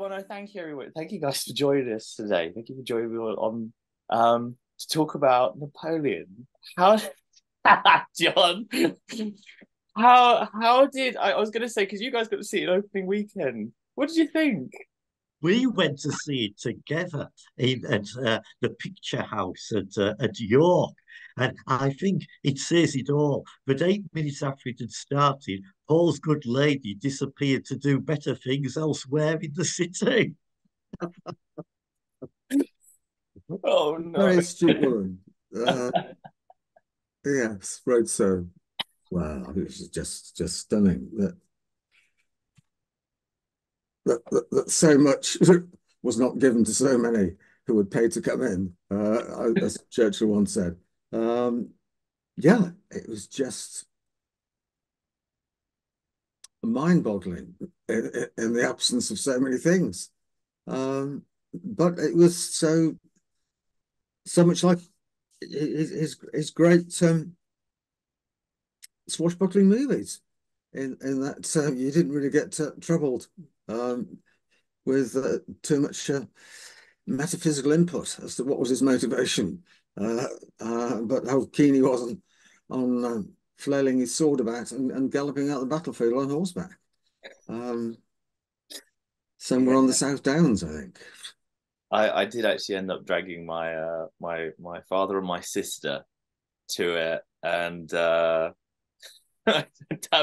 Well, no, thank you, everyone. Thank you guys for joining us today. Thank you for joining me on to talk about Napoleon. How, John? How did I was going to say because you guys got to see it opening weekend. What did you think? We went to see it together at the Picture House at York. And I think it says it all. But 8 minutes after it had started, Paul's good lady disappeared to do better things elsewhere in the city. Oh no! Very astute woman. Uh, yes, wrote so. Wow, it was just stunning that so much was not given to so many who would pay to come in. As Churchill once said. Um, yeah, it was just mind-boggling in the absence of so many things. But it was so much like his great swashbuckling movies in that you didn't really get troubled um, with too much metaphysical input as to what was his motivation, but how keen he was on flailing his sword about and galloping out the battlefield on horseback. Um, Somewhere on the Yeah, South Downs, I think. I did actually end up dragging my father and my sister to it, and Dad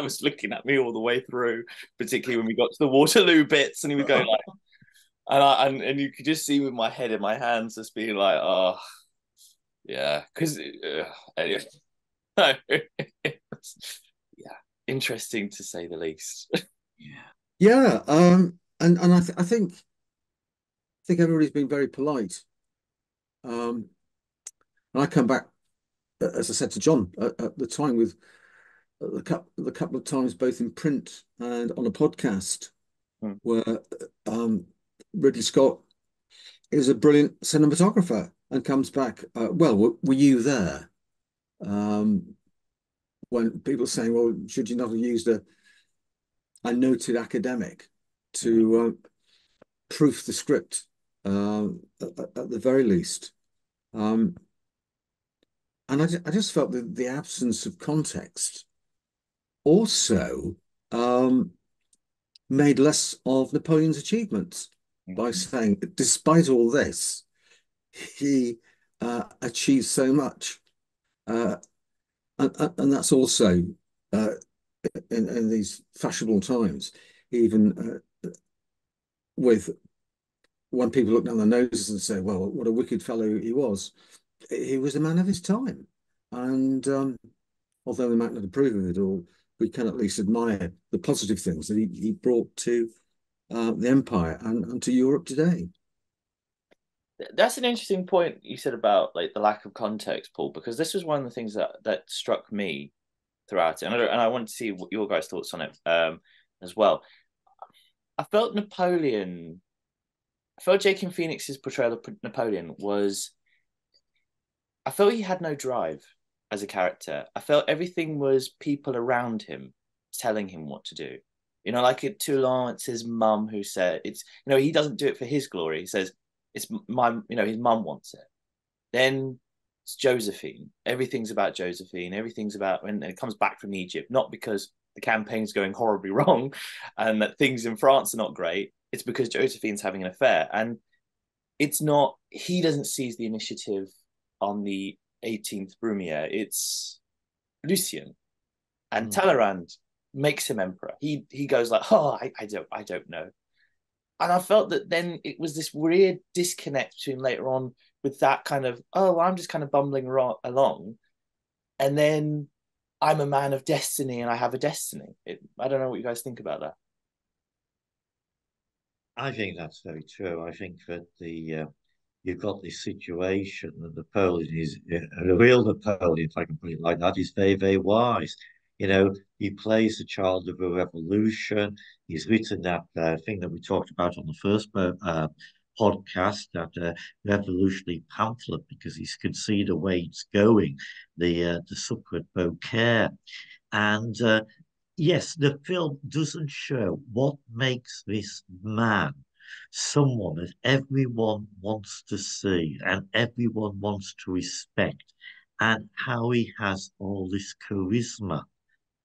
was looking at me all the way through, particularly when we got to the Waterloo bits, and he was going like, and you could just see with my head in my hands, just being like, oh yeah, because anyway, yeah, interesting to say the least. Yeah, and I think everybody's been very polite. Um, and I come back, as I said to John at the time, with the couple of times both in print and on a podcast Hmm. where um, Ridley Scott is a brilliant cinematographer and comes back. Well, were you there? Um, when people are saying, "Well, should you not have used a noted academic to proof the script at the very least?" Um, and I just felt that the absence of context also um, made less of Napoleon's achievements by saying, despite all this, he achieved so much. Uh, and that's also uh, in these fashionable times, even with when people look down their noses and say, well, what a wicked fellow he was a man of his time. And although we might not approve of it all, we can at least admire the positive things that he brought to the empire and to Europe today. That's an interesting point you said about like the lack of context, Paul, because this was one of the things that struck me throughout it, and I want to see what your guys' thoughts on it as well. I felt Napoleon. I felt Joaquin Phoenix's portrayal of Napoleon was. I felt he had no drive as a character. I felt everything was people around him telling him what to do. Like at Toulon, it's his mum who said it's. He doesn't do it for his glory. He says it's my. His mum wants it. Then it's Josephine. Everything's about Josephine. Everything's about when it comes back from Egypt, not because the campaign's going horribly wrong and that things in France are not great. It's because Josephine's having an affair. And it's not, he doesn't seize the initiative on the 18th Brumaire. It's Lucien. And Mm. Talleyrand makes him emperor. He goes like, oh, I don't know. And I felt that then it was this weird disconnect between later on with that kind of, oh, I'm just kind of bumbling along. And then I'm a man of destiny and I have a destiny. I don't know what you guys think about that. I think that's very true. I think that you've got this situation that Napoleon is the real Napoleon, if I can put it like that, is very, very wise. He plays the child of a revolution. He's written that thing that we talked about on the first podcast, that revolutionary pamphlet, because he's can see the way it's going, the Sucre Beaucaire. And yes, the film doesn't show what makes this man someone that everyone wants to see and everyone wants to respect, and how he has all this charisma.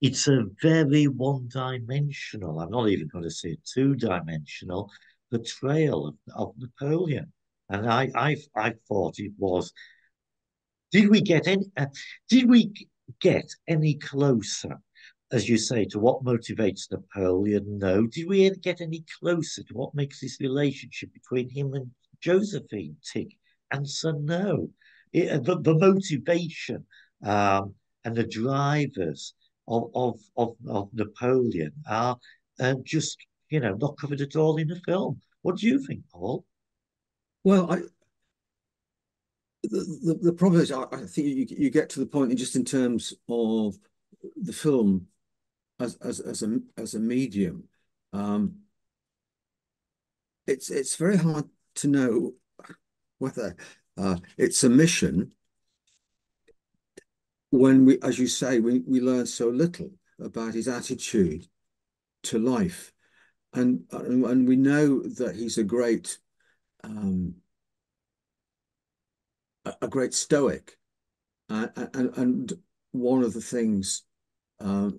It's a very one-dimensional, I'm not even going to say two-dimensional, portrayal of Napoleon. And I thought it was, did we get any, did we get any closer, as you say, to what motivates Napoleon? No. Did we get any closer to what makes this relationship between him and Josephine tick? Answer no. The motivation and the drivers of Napoleon are just, not covered at all in the film. What do you think, Paul? Well, the problem is, I think you get to the point just in terms of the film as a medium. Um, it's very hard to know whether it's a mission when we, as you say, we learn so little about his attitude to life, and we know that he's um, a great stoic, and one of the things um,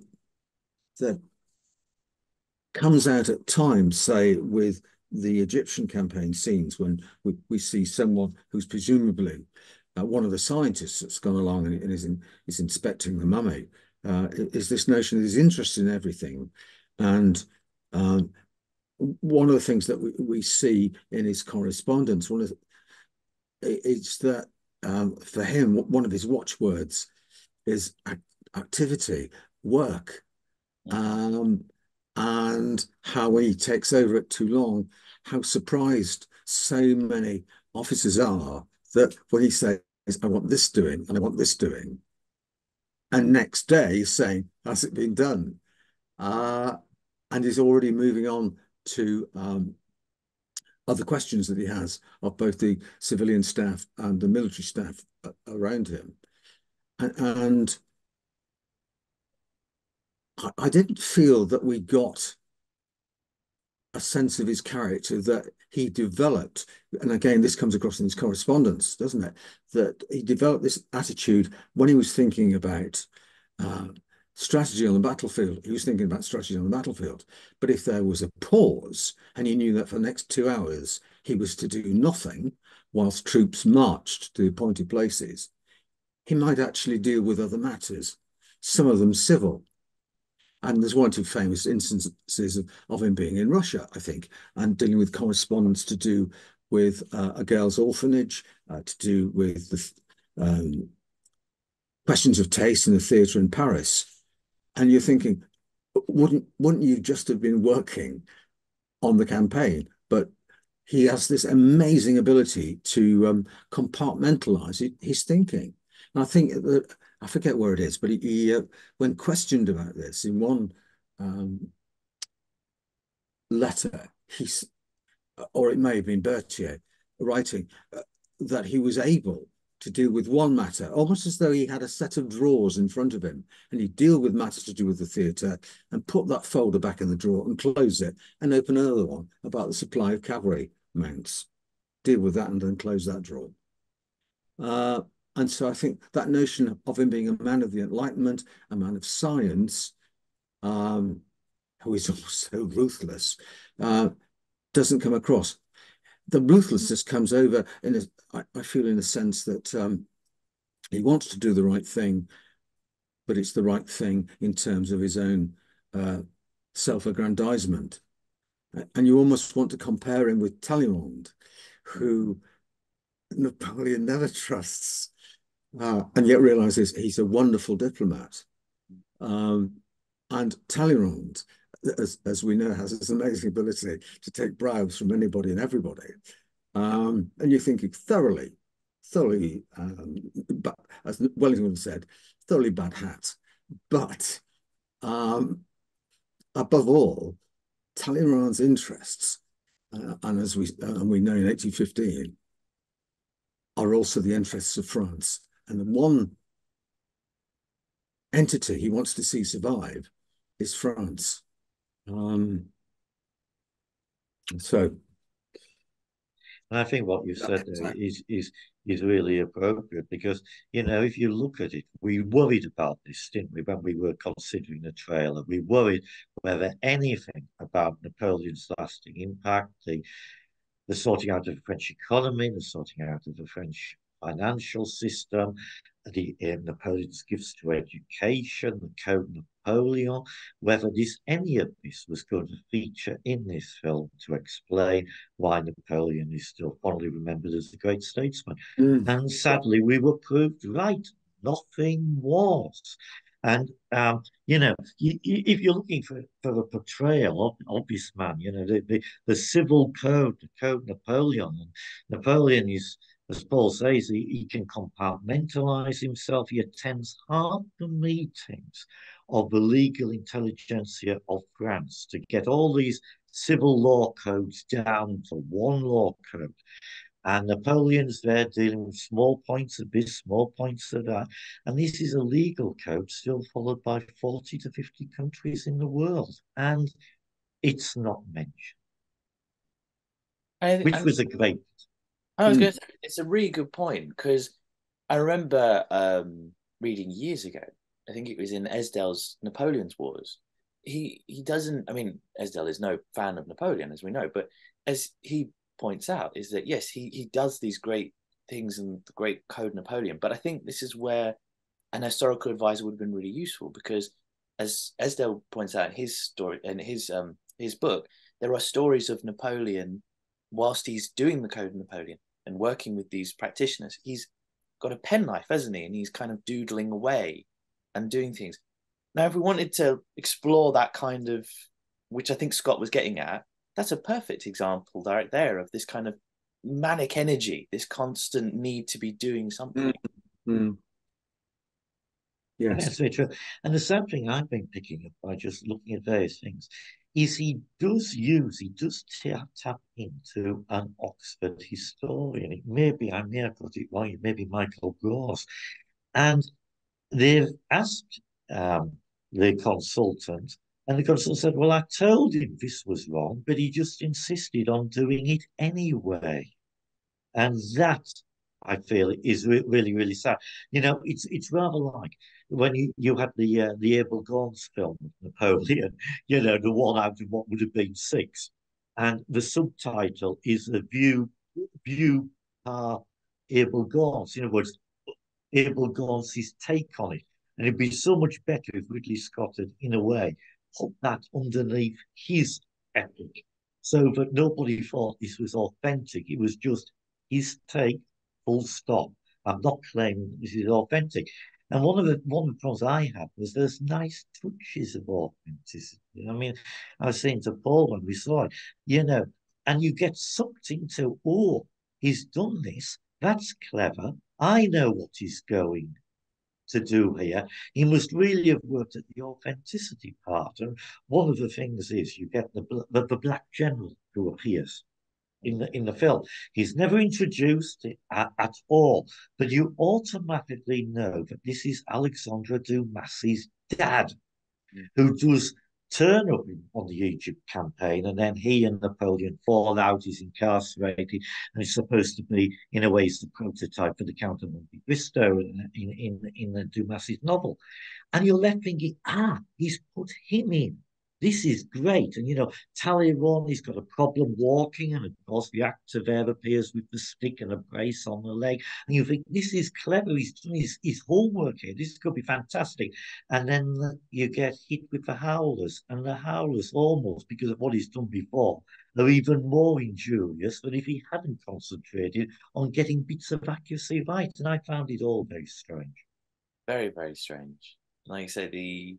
that comes out at times, say with the Egyptian campaign scenes, when we see someone who's presumably one of the scientists that's gone along and is inspecting the mummy, is this notion that he's interested in everything. And um, one of the things that we see in his correspondence, it's that for him, one of his watchwords is activity, work. And how when he takes over at Toulon, how surprised so many officers are that when he says, I want this doing and I want this doing, and next day he's saying, has it been done? And he's already moving on to other questions that he has of both the civilian staff and the military staff around him. And I didn't feel that we got a sense of his character that he developed. And again, this comes across in his correspondence, doesn't it? That he developed this attitude when he was thinking about strategy on the battlefield. He was thinking about strategy on the battlefield. But if there was a pause and he knew that for the next 2 hours he was to do nothing whilst troops marched to the appointed places, he might actually deal with other matters, some of them civil. And there's one or two famous instances of him being in Russia, I think, and dealing with correspondence to do with a girls' orphanage, to do with the questions of taste in the theatre in Paris. And you're thinking, wouldn't you just have been working on the campaign? But he has this amazing ability to compartmentalize his thinking. And I think that, I forget where it is, but he when questioned about this in one letter, or it may have been Berthier writing, that he was able to deal with one matter, almost as though he had a set of drawers in front of him, and he'd deal with matters to do with the theatre and put that folder back in the drawer and close it and open another one about the supply of cavalry mounts, deal with that and then close that drawer. And so I think that notion of him being a man of the Enlightenment, a man of science, who is also ruthless, doesn't come across. The ruthlessness comes over I feel in a sense that he wants to do the right thing, but it's the right thing in terms of his own self-aggrandizement. And you almost want to compare him with Talleyrand, who Napoleon never trusts. And yet realizes he's a wonderful diplomat. And Talleyrand, as we know, has this amazing ability to take bribes from anybody and everybody. And you're thinking thoroughly, but as Wellington said, thoroughly bad hat. But above all, Talleyrand's interests, and as we know in 1815, are also the interests of France. And the one entity he wants to see survive is France. So And I think what you said there is really appropriate because, if you look at it, we worried about this, didn't we, when we were considering the trailer? We worried whether anything about Napoleon's lasting impact, the sorting out of the French economy, the sorting out of the French financial system, the Napoleon's gifts to education, the Code Napoleon, whether any of this was going to feature in this film to explain why Napoleon is still fondly remembered as a great statesman. And sadly, we were proved right. Nothing was. And if you're looking for a portrayal of this man, the civil code, the Code Napoleon, and Napoleon is, as Paul says, he can compartmentalize himself. He attends half the meetings of the legal intelligentsia of France to get all these civil law codes down to one law code. And Napoleon's there dealing with small points of this, small points of that. And this is a legal code still followed by 40 to 50 countries in the world. And it's not mentioned, which was a great. I was going to say, it's a really good point because I remember reading years ago, I think it was in Esdale's Napoleon's Wars. He doesn't, I mean, Esdale is no fan of Napoleon, as we know, but as he points out, is that yes, he does these great things in the great Code Napoleon, but I think this is where an historical advisor would have been really useful because, as Esdale points out in his story and his book, there are stories of Napoleon whilst he's doing the Code Napoleon and working with these practitioners. He's got a penknife, hasn't he? And he's kind of doodling away and doing things. Now, if we wanted to explore that kind of, which I think Scott was getting at, that's a perfect example right there of this kind of manic energy, this constant need to be doing something. Yes, that's very true. And the sad thing I've been picking up by just looking at various things is he does tap into an Oxford historian. I may have got it wrong, maybe Michael Gross. And they've asked the consultant, and the consultant said, well, I told him this was wrong, but he just insisted on doing it anyway. And that, I feel, is really, really sad. It's rather like when you had the Abel Gaunt's film of Napoleon, the one out of what would have been 6. And the subtitle is the view Abel Gaunt's. In other words, Abel Gaunt's take on it. And it'd be so much better if Ridley Scott had, in a way, put that underneath his epic so that nobody thought this was authentic. It was just his take, full stop. I'm not claiming this is authentic. And one of the problems I had was there's nice touches of authenticity. I mean, I was saying to Paul when we saw it, and you get sucked into, oh, he's done this. That's clever. I know what he's going to do here. He must really have worked at the authenticity part. And one of the things is you get the Black General who appears in the film. He's never introduced at all, but you automatically know that this is Alexandre Dumas's dad, who does turn up on the Egypt campaign, and then he and Napoleon fall out. He's incarcerated, and he's supposed to be, in a way, the prototype for the Count of Monte Cristo in Dumas's novel. And you're left thinking, he's put him in. This is great. And, Talleyrand, he's got a problem walking. And, of course, the actor there appears with the stick and a brace on the leg. And you think, this is clever. He's done his homework here. This is going to be fantastic. And then you get hit with the Howlers. And the Howlers, almost because of what he's done before, are even more injurious than if he hadn't concentrated on getting bits of accuracy right. And I found it all very strange. Very, very strange. Like you say,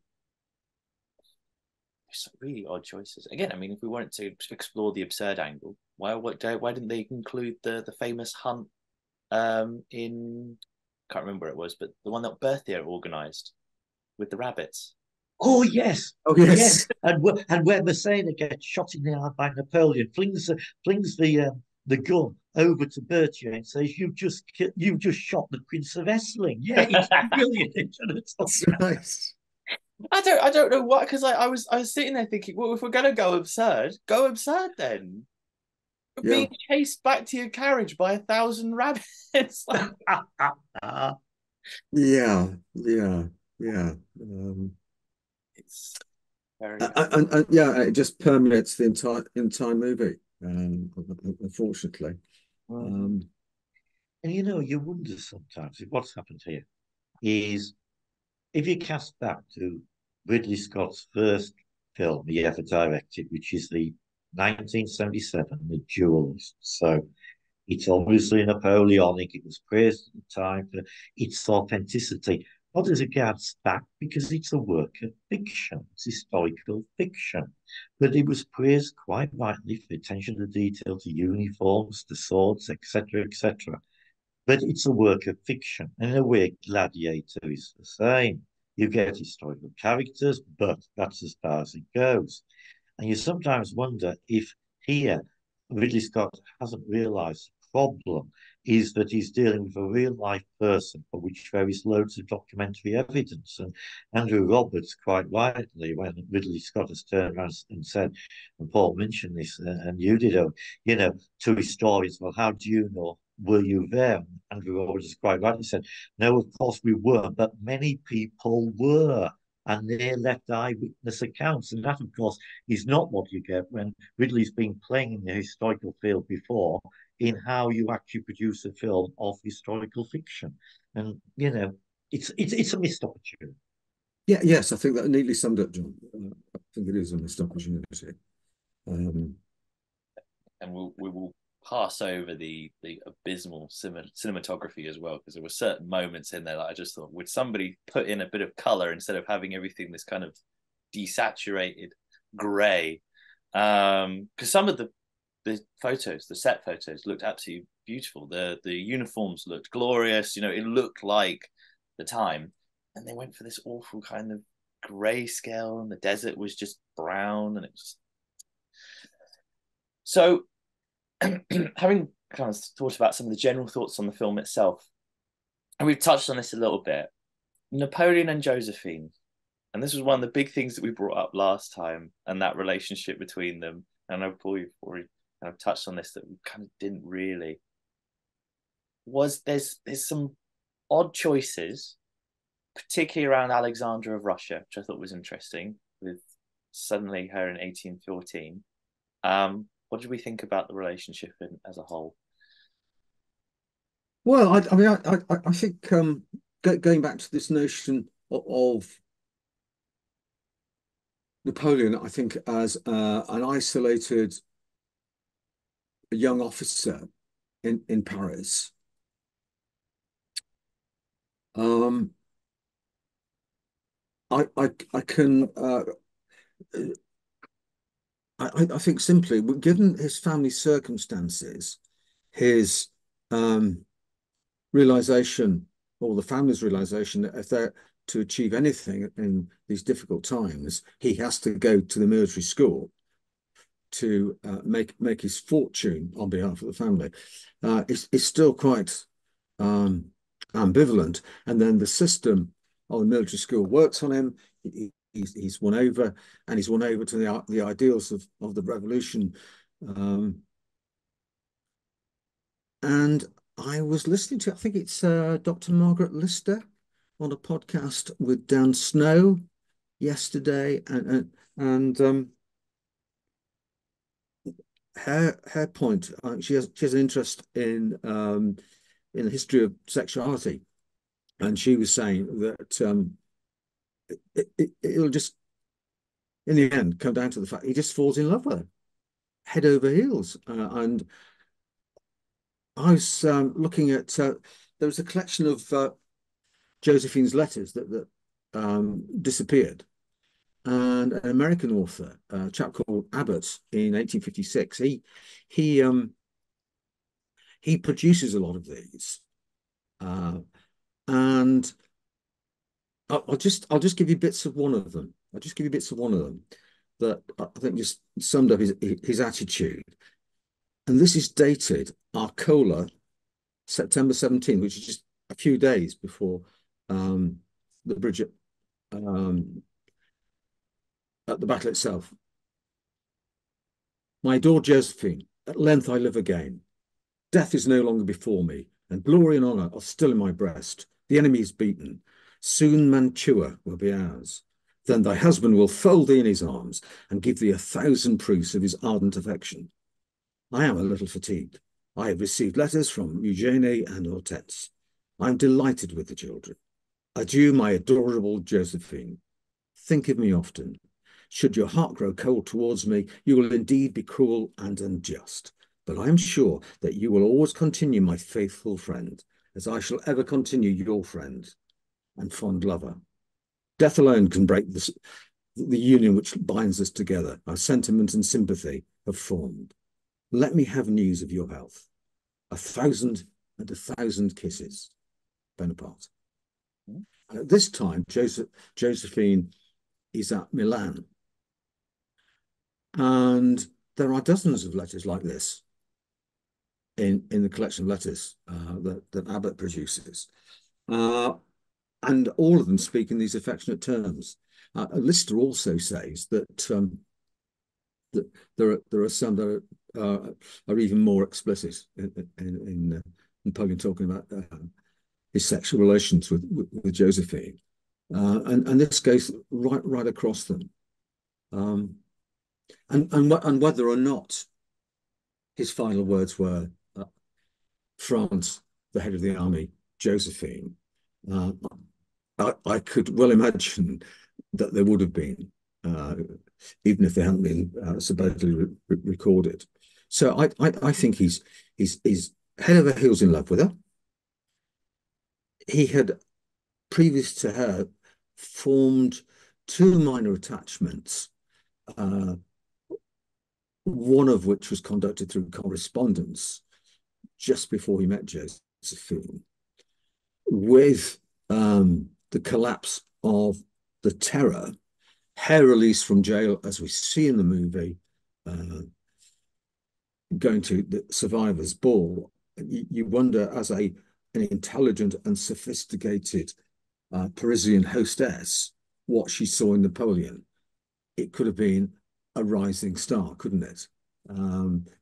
really odd choices. Again, I mean, if we wanted to explore the absurd angle, why didn't they include the famous hunt in, can't remember where it was, but the one that Berthier organised with the rabbits? Oh yes, yes. And where Massena gets shot in the eye by Napoleon, flings the gun over to Berthier and says, "You just shot the Prince of Essling." Yeah, it's brilliant. That's right. I don't know what, because I was sitting there thinking, well, if we're gonna go absurd then. Yeah. being chased back to your carriage by 1,000 rabbits. Like, Yeah. Yeah. Yeah. it's very And yeah, it just permeates the entire movie. Unfortunately. mm, Um, And you wonder sometimes if what's happened here is if you cast back to Ridley Scott's first film he ever directed, which is the 1977, The Duelist. So it's obviously Napoleonic. It was praised at the time for its authenticity, not as regards fact, because it's a work of fiction. It's historical fiction. But it was praised quite rightly for attention to detail, to uniforms, to swords, etc., etc. But it's a work of fiction. And in a way, Gladiator is the same. You get historical characters, but that's as far as it goes. And you sometimes wonder if here Ridley Scott hasn't realised the problem is that he's dealing with a real life person for which there is loads of documentary evidence. And Andrew Roberts, quite rightly, when Ridley Scott has turned around and said, and Paul mentioned this, and you did, to historians, well, how do you know? Were you there? Andrew Roberts quite rightly said, no, of course we weren't, but many people were. And they left eyewitness accounts. And that, of course, is not what you get when Ridley's been playing in the historical field before in how you actually produce a film of historical fiction. And, it's a missed opportunity. yeah, yes, I think that neatly summed up, John. I think it is a missed opportunity. Um, and we will pass over the abysmal cinematography as well, because there were certain moments in there that I just thought, would somebody put in a bit of color instead of having everything this kind of desaturated gray? Because some of the photos, the set photos, looked absolutely beautiful. The uniforms looked glorious. It looked like the time, and they went for this awful kind of grayscale, and the desert was just brown, and it was so. Having kind of thought about some of the general thoughts on the film itself, and we've touched on this a little bit, Napoleon and Josephine, and this was one of the big things that we brought up last time, and that relationship between them. And I know Paul, you've already kind of touched on this, that we kind of didn't really. There's some odd choices, particularly around Alexandra of Russia, which I thought was interesting, with suddenly her in 1814. What did we think about the relationship as a whole? well, I mean, I think going back to this notion of Napoleon, I think as an isolated young officer in Paris. Um, I can I think simply, given his family circumstances, his realization, or the family's realization, that if they're to achieve anything in these difficult times, he has to go to the military school to make his fortune on behalf of the family. It's still quite ambivalent. And then the system of the military school works on him. He's won over, and he's won over to the ideals of the revolution. And I was listening to, I think it's Dr. Margaret Lister on a podcast with Dan Snow yesterday, and her point, she has an interest in the history of sexuality, and she was saying that it'll just in the end come down to the fact he just falls in love with her head over heels. And I was looking at there was a collection of Josephine's letters that disappeared, and an American author, a chap called Abbott, in 1856, he produces a lot of these, and I'll just give you bits of one of them. I'll just give you bits of one of them that I think just summed up his attitude. And this is dated Arcola, September 17th, which is just a few days before the bridge at the battle itself. My adored Josephine, At length I live again. Death is no longer before me, and glory and honour are still in my breast. The enemy is beaten. Soon Mantua will be ours. Then thy husband will fold thee in his arms and give thee 1,000 proofs of his ardent affection. I am a little fatigued. I have received letters from Eugenie and Hortense. I am delighted with the children. Adieu, my adorable Josephine. Think of me often. Should your heart grow cold towards me, you will indeed be cruel and unjust. But I am sure that you will always continue my faithful friend, as I shall ever continue your friend and fond lover. Death alone can break the union which binds us together. Our sentiment and sympathy have formed. Let me have news of your health. 1,000 kisses. Bonaparte. And at this time, Josephine is at Milan. And there are dozens of letters like this in the collection of letters that Abbott produces. And all of them speak in these affectionate terms. Lister also says that, that there are some that are even more explicit in Napoleon talking about his sexual relations with Josephine. And this goes right across them. And whether or not his final words were France, the head of the army, Josephine, I could well imagine that there would have been, even if they hadn't been supposedly recorded. So I think he's head over heels in love with her. He had, previous to her, formed 2 minor attachments, one of which was conducted through correspondence just before he met Josephine. With the collapse of the Terror, her release from jail, as we see in the movie, going to the survivors' ball, you wonder, as an intelligent and sophisticated Parisian hostess, what she saw in Napoleon. It could have been a rising star, couldn't it?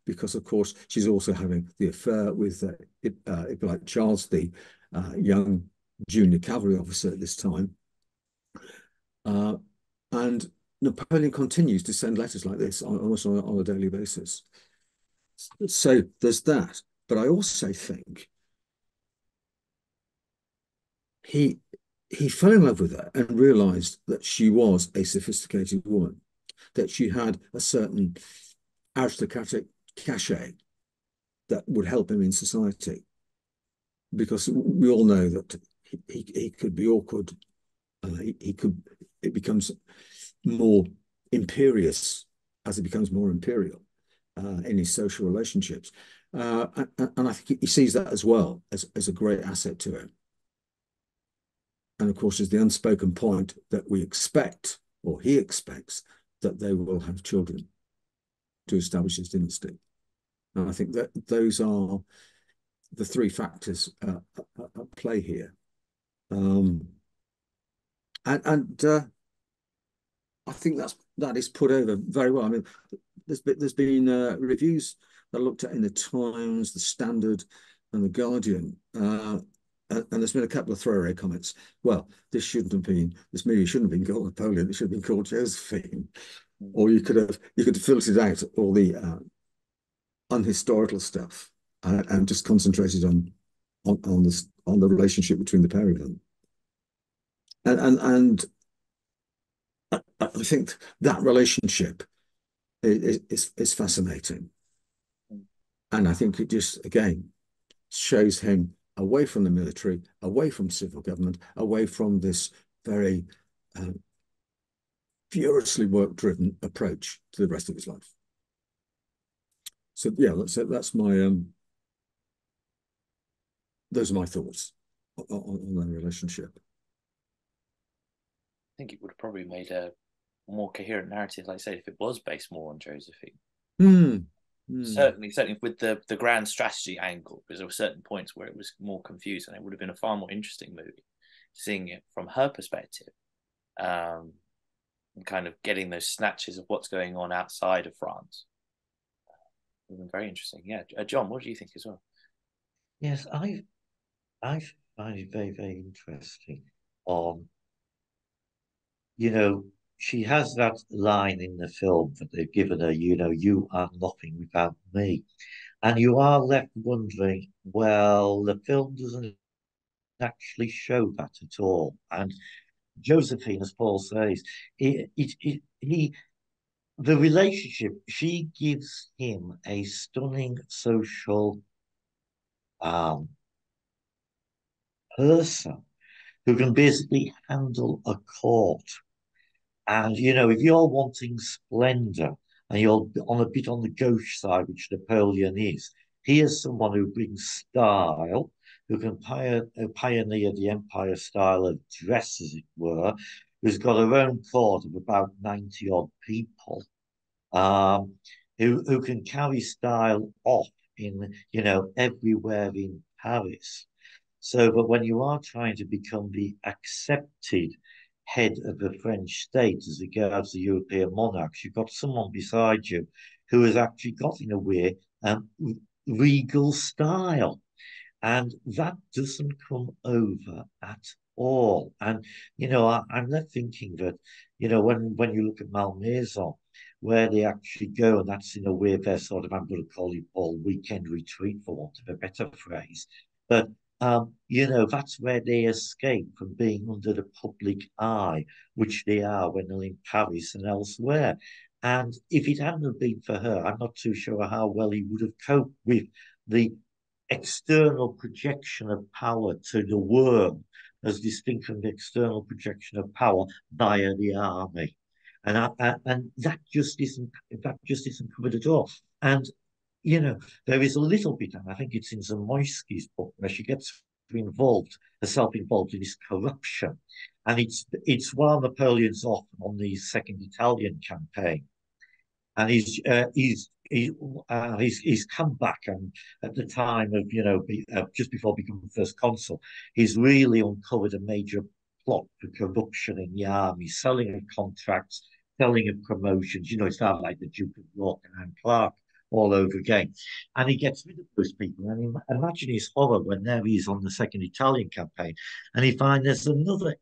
Because, of course, she's also having the affair with, if you like, Charles, the young junior cavalry officer at this time. And Napoleon continues to send letters like this almost on a daily basis. So there's that. But I also think he fell in love with her and realized that she was a sophisticated woman, that she had a certain aristocratic cachet that would help him in society. Because we all know that he could be awkward. It becomes more imperious as it becomes more imperial in his social relationships. And I think he sees that as well as a great asset to him. And of course, there's the unspoken point that we expect, or he expects, that they will have children to establish his dynasty. And I think that those are the 3 factors at play here. And I think that is put over very well. I mean, there's been reviews that I looked at in the Times, the Standard, and the Guardian, and there's been a couple of throwaway comments. Well, this movie shouldn't have been called Napoleon. It should have been called Josephine. Or you could have filtered out all the unhistorical stuff and just concentrated on the relationship between the pair of them. And I think that relationship is fascinating. And I think it just, again, shows him away from the military, away from civil government, away from this very furiously work-driven approach to the rest of his life. So yeah, that's my those are my thoughts on their relationship. I think it would have probably made a more coherent narrative, like I say, if it was based more on Josephine. Certainly with the grand strategy angle, because there were certain points where it was more confused, and it would have been a far more interesting movie, seeing it from her perspective, and kind of getting those snatches of what's going on outside of France. Very interesting. Yeah, John, what do you think as well? Yes, I find it very, very interesting. On you know, she has that line in the film that they've given her, you are nothing without me. And you are left wondering, well, the film doesn't actually show that at all. And Josephine, as Paul says, the relationship, she gives him a stunning social um, person who can basically handle a court. And if you're wanting splendor and you're on a bit on the gauche side, which Napoleon is, he is someone who brings style, who can pioneer the empire style of dress, as it were, who's got her own court of about 90 odd people, um, who can carry style off in, everywhere in Paris. So, but when you are trying to become the accepted head of the French state as regards the European monarchs, you've got someone beside you who has actually got, in a way, regal style. And that doesn't come over at all. And, I'm not thinking that, when you look at Malmaison, where they actually go, and that's in a way their sort of, I'm going to call it Paul, weekend retreat, for want of a better phrase. But that's where they escape from being under the public eye, which they are when they're in Paris and elsewhere. And if it hadn't have been for her, I'm not too sure how well he would have coped with the external projection of power to the world, as distinct from the external projection of power via the army. And that just isn't covered at all. And there is a little bit, and I think it's in Zamoyski's book, where she gets herself involved in this corruption. And it's while Napoleon's off on the Second Italian campaign, and he's come back, and at the time of just before becoming first consul, he's really uncovered a major plot for corruption in the army, selling of contracts, selling of promotions. It's not like the Duke of York and Anne Clark all over again. And he gets rid of those people. And imagine his horror when there he is on the Second Italian campaign, and he finds there's another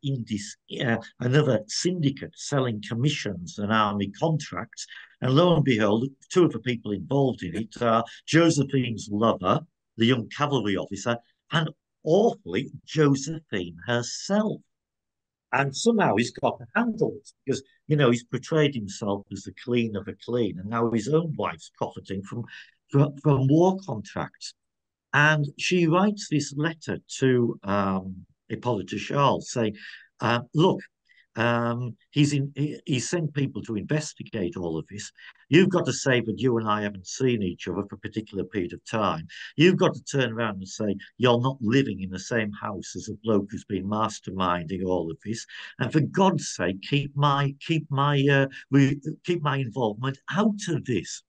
syndicate selling commissions and army contracts. And lo and behold, two of the people involved in it are Josephine's lover, the young cavalry officer, and awfully Josephine herself. And somehow he's got to handle it because, he's portrayed himself as the clean of the clean. And now his own wife's profiting from war contracts. And she writes this letter to Hippolyte Charles saying, look, he's sent people to investigate all of this. You've got to say that you and I haven't seen each other for a particular period of time. You've got to turn around and say you're not living in the same house as a bloke who's been masterminding all of this. And for God's sake, keep my involvement out of this.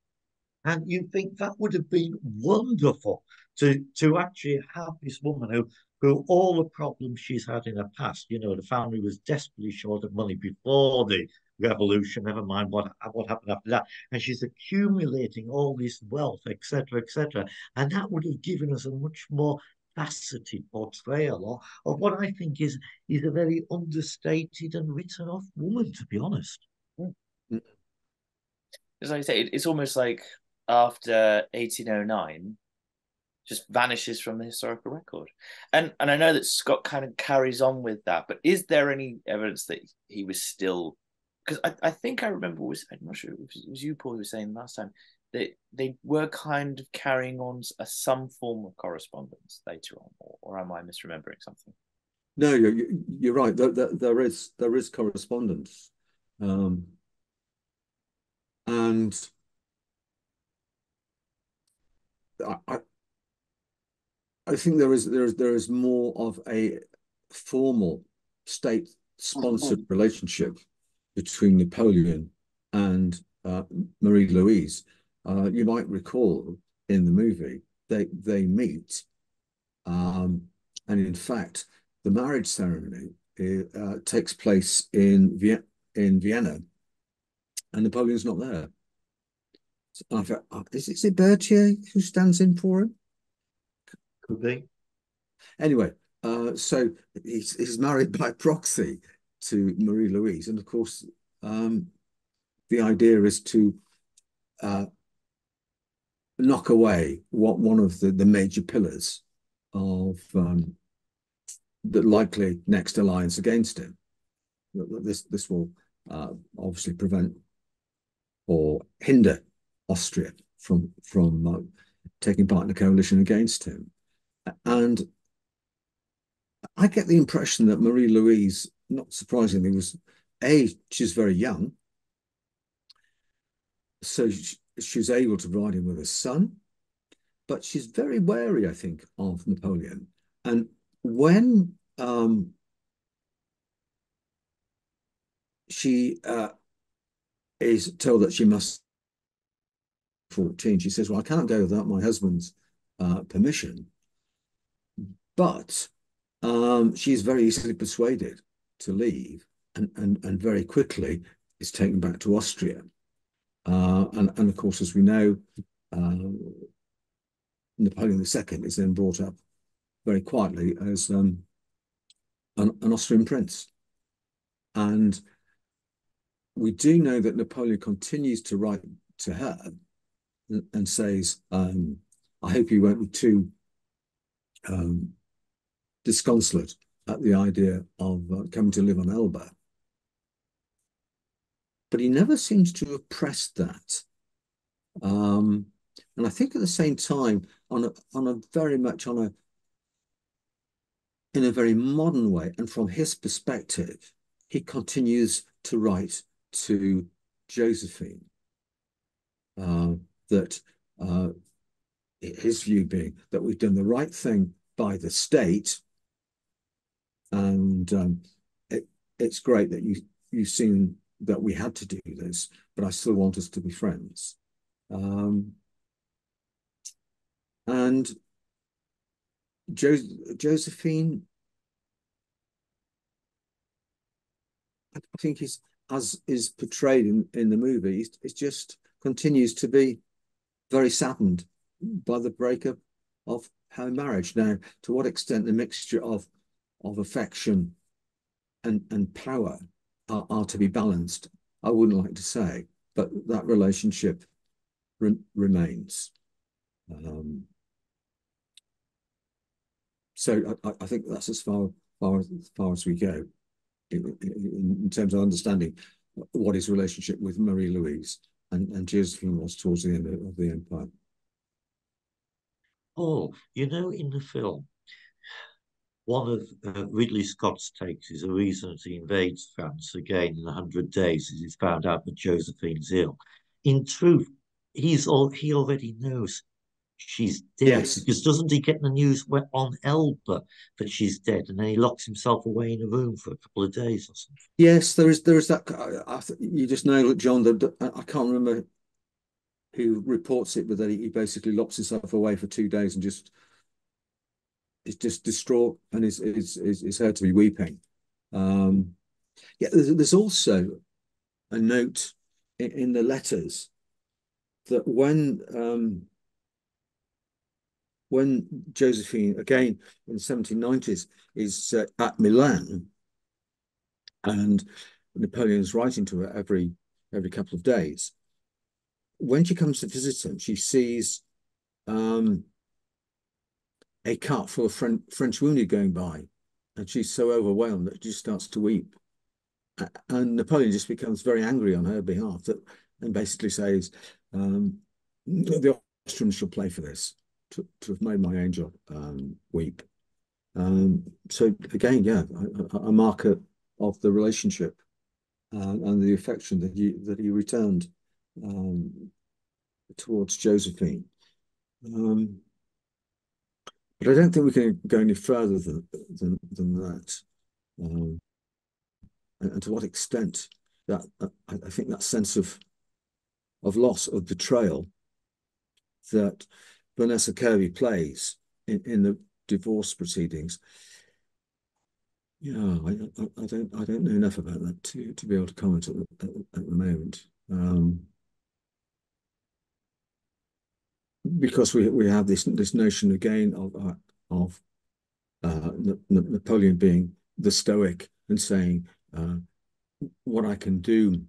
And you think that would have been wonderful to actually have this woman who all the problems she's had in the past, the family was desperately short of money before the revolution, never mind what happened after that. And she's accumulating all this wealth, etc., etc. And that would have given us a much more faceted portrayal of what I think is a very understated and written off woman, to be honest. As I say, it's almost like after 1809 just vanishes from the historical record. And I know that Scott kind of carries on with that, but is there any evidence that he was still, because I think I remember, I'm not sure if it was you, Paul, who was saying last time, that they were kind of carrying on some form of correspondence later on, or am I misremembering something? No, you're right. There is correspondence, and I think there is more of a formal state-sponsored relationship between Napoleon and Marie Louise. You might recall in the movie they meet, and in fact, the marriage ceremony takes place in Vienna, and Napoleon's not there. I thought, is it Berthier who stands in for him? Could be. Anyway, so he's married by proxy to Marie Louise, and of course, the idea is to uh, knock away one of the major pillars of the likely next alliance against him. This will obviously prevent or hinder Austria from taking part in a coalition against him. And I get the impression that Marie Louise, not surprisingly, she's very young, so she's able to provide him with a son, but she's very wary, I think, of Napoleon. And when she is told that she must 14, she says, well, I can't go without my husband's permission. But she's very easily persuaded to leave, and very quickly is taken back to Austria. And of course, as we know, Napoleon II is then brought up very quietly as an Austrian prince. And we do know that Napoleon continues to write to her and says, I hope you won't be too disconsolate at the idea of coming to live on Elba. But he never seems to have pressed that. And I think at the same time, in a very modern way, and from his perspective, he continues to write to Josephine that his view being that we've done the right thing by the state, and it's great that you've seen that we had to do this, but I still want us to be friends. And Josephine, I think as is portrayed in the movie, it just continues to be very saddened by the breakup of her marriage. Now, to what extent the mixture of affection and power are to be balanced, I wouldn't like to say, but that relationship remains. So I think that's as far as we go in terms of understanding what his relationship with Marie Louise and Josephine was towards the end of the empire. Oh, in the film, one of Ridley Scott's takes is a reason that he invades France again in 100 days is he's found out that Josephine's ill. In truth, he already knows she's dead. Yes. Because doesn't he get the news on Elba that she's dead, and then he locks himself away in a room for a couple of days or something? Yes, there is that. You just nailed it, John. I can't remember who reports it, but that he basically locks himself away for 2 days and is just distraught and is heard to be weeping. Yeah, there's also a note in the letters that when Josephine, again in the 1790s, is at Milan, and Napoleon's writing to her every couple of days, when she comes to visit him, she sees a cart full of French wounded going by, and she's so overwhelmed that she starts to weep. And Napoleon just becomes very angry on her behalf and basically says, the Austrians shall play for this, to have made my angel weep. So again, yeah, a marker of the relationship and the affection that he returned towards Josephine. But I don't think we can go any further than that. And to what extent that I think that sense of loss, of betrayal that Vanessa Kirby plays in the divorce proceedings. Yeah, I don't know enough about that to be able to comment at the moment. because we have this notion again of Napoleon being the stoic and saying, what I can do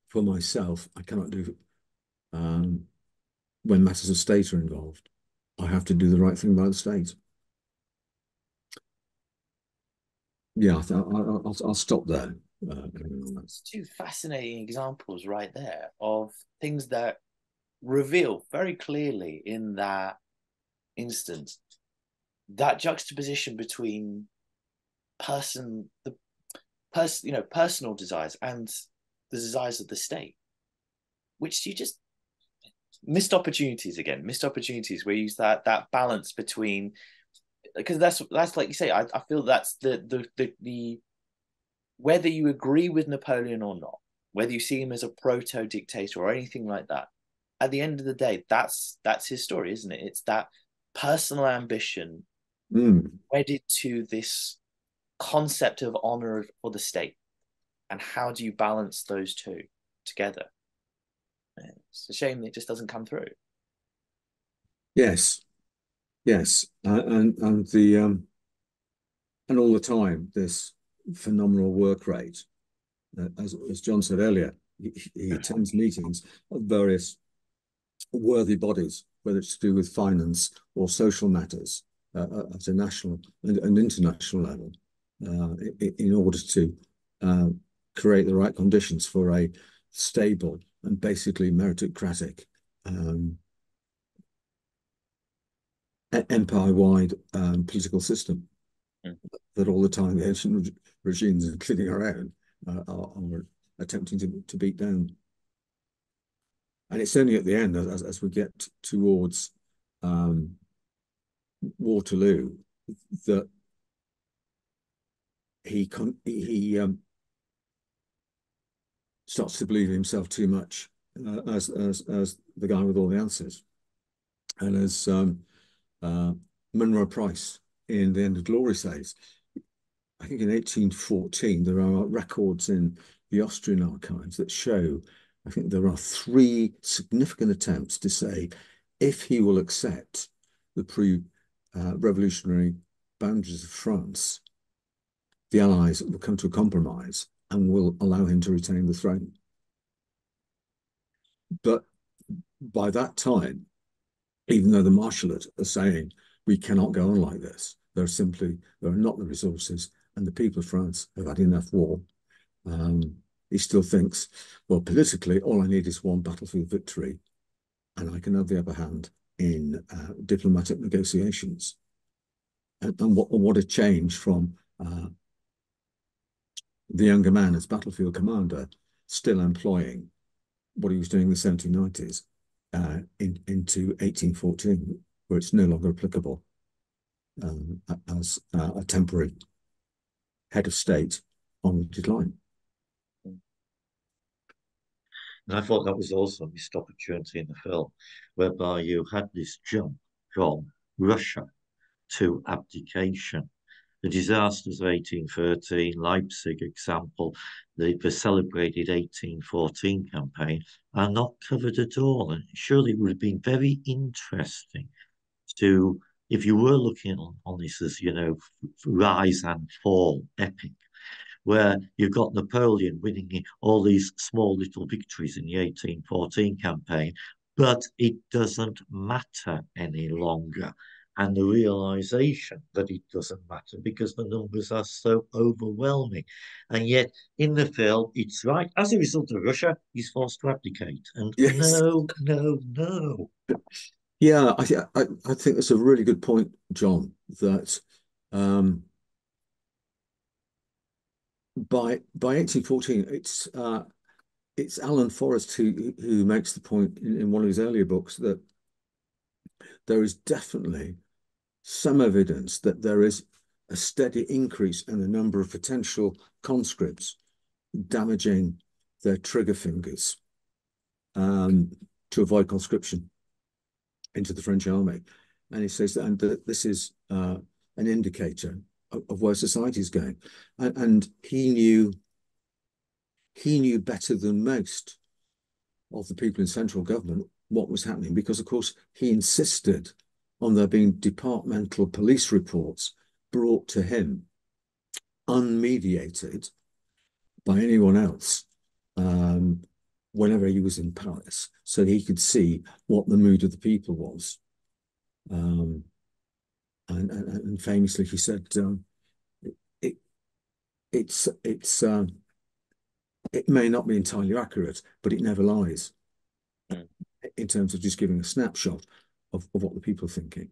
for myself, I cannot do when matters of state are involved. I have to do the right thing by the state. Yeah, I'll stop there. It's two fascinating examples right there of things that reveal very clearly in that instance that juxtaposition between personal desires and the desires of the state, which you just missed opportunities where you use that balance between, because that's like you say, I feel that's the whether you agree with Napoleon or not, whether you see him as a proto dictator or anything like that, at the end of the day, that's his story, isn't it? It's that personal ambition wedded to this concept of honor for the state, and how do you balance those two together? It's a shame it just doesn't come through. Yes, yes, and and all the time this phenomenal work rate, as John said earlier, he attends meetings of various worthy bodies, whether it's to do with finance or social matters at a national and international level, in order to create the right conditions for a stable and basically meritocratic empire-wide political system that all the time the ancient regimes, including our own, are attempting to beat down. And it's only at the end, as we get towards Waterloo, that he starts to believe himself too much as the guy with all the answers, and as Munro Price in The End of Glory says, I think in 1814 there are records in the Austrian archives that show, I think there are 3 significant attempts to say if he will accept the pre-revolutionary boundaries of France, the Allies will come to a compromise and will allow him to retain the throne. But by that time, even though the Marshalate are saying we cannot go on like this, there are not the resources, and the people of France have had enough war. He still thinks, well, politically, all I need is one battlefield victory, and I can have the upper hand in diplomatic negotiations. And what a change from the younger man as battlefield commander, still employing what he was doing in the 1790s into 1814, where it's no longer applicable as a temporary head of state on the decline. And I thought that was also a missed opportunity in the film, whereby you had this jump from Russia to abdication. The disasters of 1813, Leipzig example, the celebrated 1814 campaign are not covered at all. And surely it would have been very interesting to, if you were looking on this as, rise and fall epic, where you've got Napoleon winning all these small little victories in the 1814 campaign, but it doesn't matter any longer. And the realization that it doesn't matter because the numbers are so overwhelming. And yet, in the film, it's right. As a result of Russia, he's forced to abdicate. And yes. No. Yeah, I think that's a really good point, John, that by 1814, it's Alan Forrest who makes the point in one of his earlier books that there is definitely some evidence that there is a steady increase in the number of potential conscripts damaging their trigger fingers to avoid conscription into the French army. And he says that this is an indicator of where society is going. And he knew better than most of the people in central government what was happening, because, of course, he insisted on there being departmental police reports brought to him, unmediated by anyone else, whenever he was in Paris, so he could see what the mood of the people was. And famously, he said, it, it may not be entirely accurate, but it never lies, in terms of just giving a snapshot of what the people are thinking.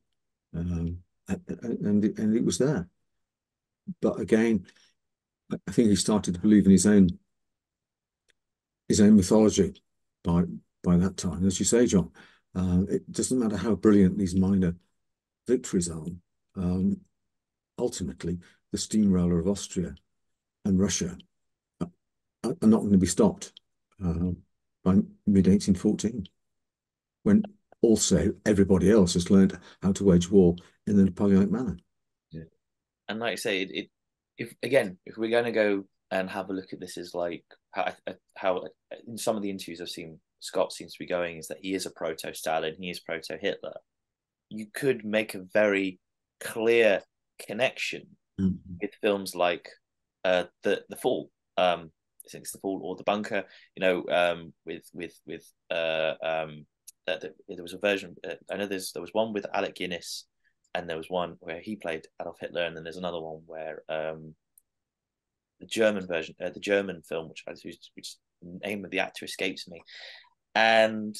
And it was there. But again, I think he started to believe in his own mythology by that time. As you say, John, it doesn't matter how brilliant these minor victories are. Ultimately, the steamroller of Austria and Russia are not going to be stopped by mid-1814, when also everybody else has learned how to wage war in the Napoleonic manner. Yeah. And like I say, if we're going to go and have a look at this, as like how in some of the interviews I've seen, Scott seems to be going, is that he is a proto-Stalin, he is proto-Hitler. You could make a very clear connection with films like the Fall. I think it's The Fall or The Bunker. There was a version. I know there was one with Alec Guinness, and there was one where he played Adolf Hitler, and then there's another one where the German version, the German film, which the name of the actor escapes me, and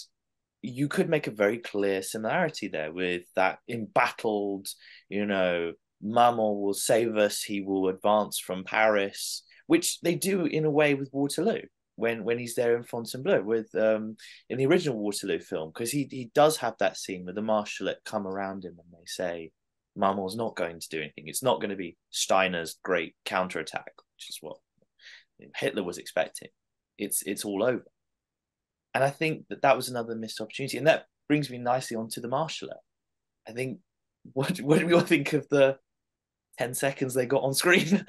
you could make a very clear similarity there with that embattled, Marmont will save us, he will advance from Paris, which they do in a way with Waterloo when he's there in Fontainebleau with in the original Waterloo film, because he does have that scene where the Marshalette come around him and they say Marmont's not going to do anything. It's not going to be Steiner's great counterattack, which is what Hitler was expecting. It's all over. And I think that was another missed opportunity. And that brings me nicely onto the Marshalette. I think, what do we all think of the 10 seconds they got on screen?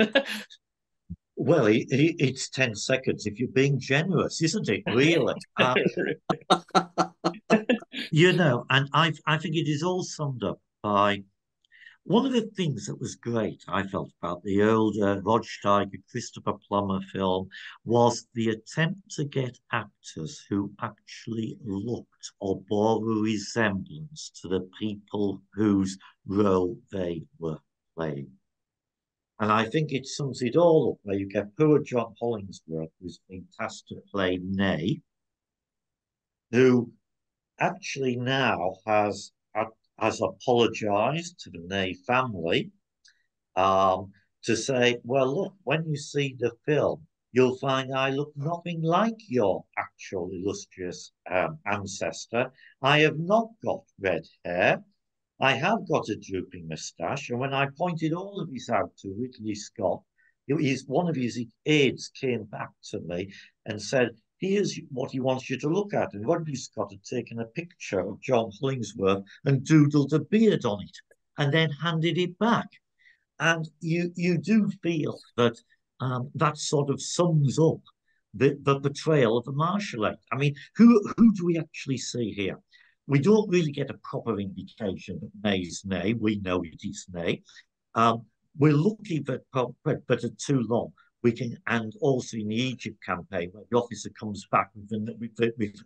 Well, it's 10 seconds if you're being generous, isn't it, really? And I think it is all summed up by one of the things that was great, I felt, about the old Rod Steiger, Christopher Plummer film was the attempt to get actors who actually looked or bore a resemblance to the people whose role they were playing. And I think it sums it all up, where you get poor John Hollingsworth, who's been tasked to play Ney, who actually now has apologised to the Ney family to say, well, look, when you see the film, you'll find I look nothing like your actual illustrious ancestor. I have not got red hair. I have got a drooping moustache. And when I pointed all of this out to Ridley Scott, one of his aides came back to me and said, here's what he wants you to look at. And Ridley Scott had taken a picture of John Hollingsworth and doodled a beard on it and then handed it back. And you do feel that that sort of sums up the betrayal of the Marshalette. I mean, who do we actually see here? We don't really get a proper indication that Ney's Ney. We know it is Ney. We're lucky that, but at too long. We can, and also in the Egypt campaign, where the officer comes back with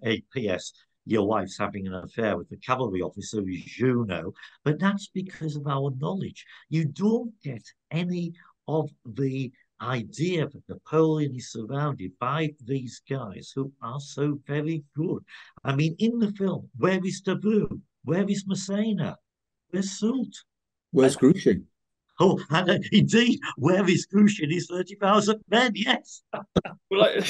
a PS, your wife's having an affair with the cavalry officer, as you know, but that's because of our knowledge. You don't get any of the idea that Napoleon is surrounded by these guys who are so very good. I mean, in the film, where is Davout? Where is Massena? Where's Soult? Where's Grushing? Oh, and indeed, where is Grushing? His 30,000 men, yes. Like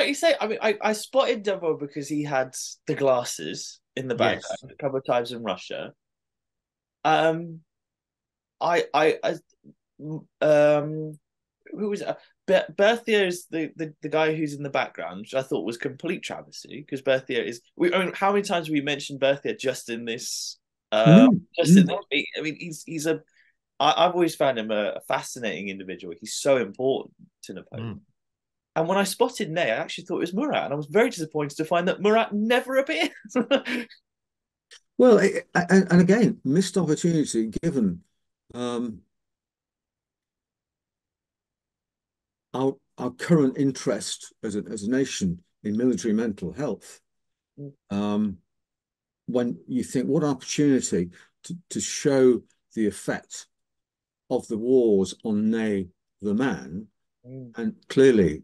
you say, I mean, I spotted Davout because he had the glasses in the background a couple of times in Russia. Who was it? Berthier is the guy who's in the background, which I thought was complete travesty, because Berthier is. How many times have we mentioned Berthier just in this? In this, I mean, he's a. I've always found him a fascinating individual. He's so important to Napoleon. And when I spotted Ney, I actually thought it was Murat, and I was very disappointed to find that Murat never appeared. Well, and again, missed opportunity given um, our current interest as a nation in military mental health. When you think what opportunity to show the effect of the wars on Ney the man, and clearly,